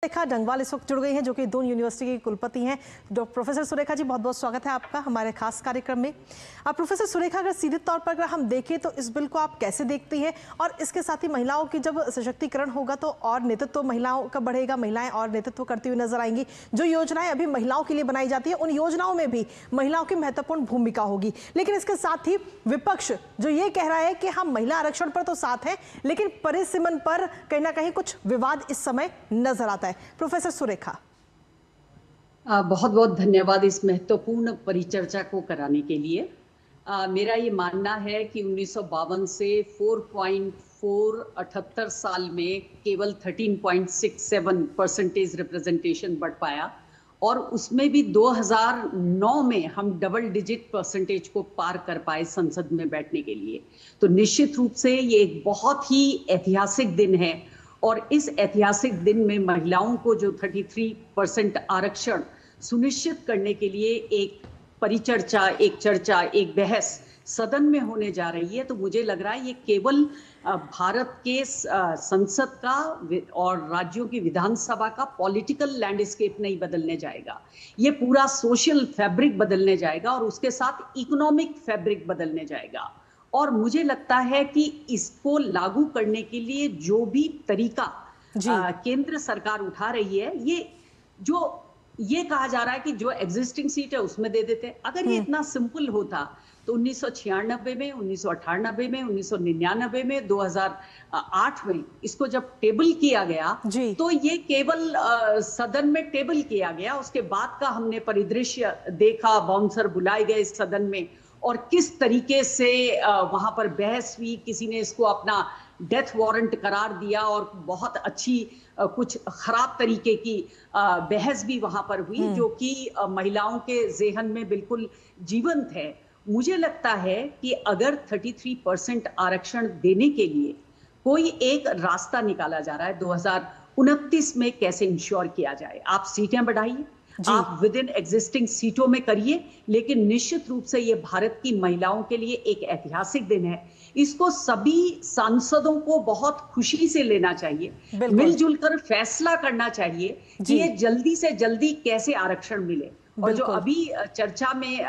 सुरेखा डंगवाल इस वक्त जुड़ गई हैं, जो कि दून यूनिवर्सिटी की कुलपति हैं। प्रोफेसर सुरेखा जी, बहुत बहुत स्वागत है आपका हमारे खास कार्यक्रम में। अब प्रोफेसर सुरेखा, अगर सीधे तौर पर अगर हम देखें तो इस बिल को आप कैसे देखती हैं, और इसके साथ ही महिलाओं की जब सशक्तिकरण होगा तो और नेतृत्व महिलाओं का बढ़ेगा, महिलाएं और नेतृत्व करती हुई नजर आएंगी। जो योजनाएं अभी महिलाओं के लिए बनाई जाती है, उन योजनाओं में भी महिलाओं की महत्वपूर्ण भूमिका होगी। लेकिन इसके साथ ही विपक्ष जो ये कह रहा है कि हम महिला आरक्षण पर तो साथ हैं, लेकिन परिसीमन पर कहीं ना कहीं कुछ विवाद इस समय नजर आता है। प्रोफेसर सुरेखा, बहुत बहुत धन्यवाद इस महत्वपूर्ण परिचर्चा को कराने के लिए। मेरा ये मानना है कि 1952 से 4.478 साल में केवल 13.67% रिप्रेजेंटेशन बढ़ पाया, और उसमें भी 2009 में हम डबल डिजिट परसेंटेज को पार कर पाए संसद में बैठने के लिए। तो निश्चित रूप से ये एक बहुत ही ऐतिहासिक दिन है, और इस ऐतिहासिक दिन में महिलाओं को जो 33% आरक्षण सुनिश्चित करने के लिए एक परिचर्चा, एक चर्चा, एक बहस सदन में होने जा रही है। तो मुझे लग रहा है ये केवल भारत के संसद का और राज्यों की विधानसभा का पॉलिटिकल लैंडस्केप नहीं बदलने जाएगा, ये पूरा सोशल फैब्रिक बदलने जाएगा, और उसके साथ इकोनॉमिक फैब्रिक बदलने जाएगा। और मुझे लगता है कि इसको लागू करने के लिए जो भी तरीका केंद्र सरकार उठा रही है, ये कहा जा रहा है कि जो एग्जिस्टिंग सीट है उसमें दे देते। अगर ये इतना सिंपल होता तो 1996 में, 1998 में, 1999 में, 2008 में इसको जब टेबल किया गया तो ये केवल सदन में टेबल किया गया। उसके बाद का हमने परिदृश्य देखा, बाउंसर बुलाए गए इस सदन में, और किस तरीके से वहां पर बहस हुई। किसी ने इसको अपना डेथ वारंट करार दिया, और बहुत अच्छी कुछ खराब तरीके की बहस भी वहां पर हुई, जो कि महिलाओं के जेहन में बिल्कुल जीवंत है। मुझे लगता है कि अगर 33% आरक्षण देने के लिए कोई एक रास्ता निकाला जा रहा है, 2029 में कैसे इंश्योर किया जाए। आप सीटें बढ़ाइए, आप विद इन एग्जिस्टिंग सीटों में करिए, लेकिन निश्चित रूप से ये भारत की महिलाओं के लिए एक ऐतिहासिक दिन है। इसको सभी सांसदों को बहुत खुशी से लेना चाहिए, मिलजुल कर फैसला करना चाहिए कि ये जल्दी से जल्दी कैसे आरक्षण मिले। और जो अभी चर्चा में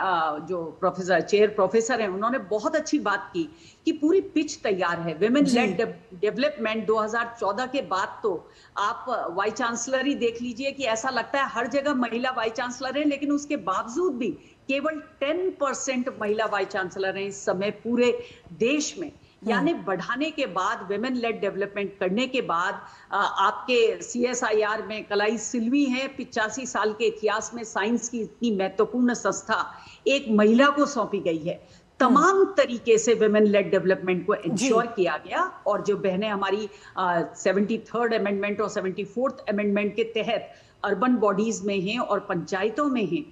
जो चेयर प्रोफेसर हैं, उन्होंने बहुत अच्छी बात की कि पूरी पिच तैयार है। विमेन लेड डेवलपमेंट 2014 के बाद तो आप वाइस चांसलर ही देख लीजिए कि ऐसा लगता है हर जगह महिला वाइस चांसलर है, लेकिन उसके बावजूद भी केवल 10% महिला वाइस चांसलर हैं इस समय पूरे देश में। यानी बढ़ाने के बाद, विमेन लेड डेवलपमेंट करने के बाद, आपके CSIR में कलाई सिल्वी है, 85 साल के इतिहास में साइंस की इतनी महत्वपूर्ण संस्था एक महिला को सौंपी गई है। तमाम तरीके से विमेन लेड डेवलपमेंट को इंश्योर किया गया, और जो बहनें हमारी 73rd अमेंडमेंट और 74th अमेंडमेंट के तहत अर्बन बॉडीज में हैं और पंचायतों में हैं,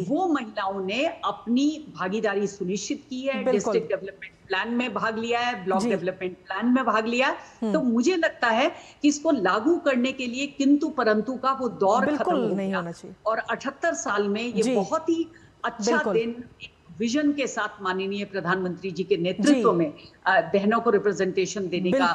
वो महिलाओं ने अपनी भागीदारी सुनिश्चित की है। डिस्ट्रिक्ट डेवलपमेंट प्लान में भाग लिया है, ब्लॉक डेवलपमेंट प्लान में भाग लिया। तो मुझे लगता है कि इसको लागू करने के लिए किंतु परंतु का वो दौर खत्म हो गया, और 78 साल में ये बहुत ही अच्छा दिन विजन के साथ माननीय प्रधानमंत्री जी के नेतृत्व में बहनों को रिप्रेजेंटेशन देने का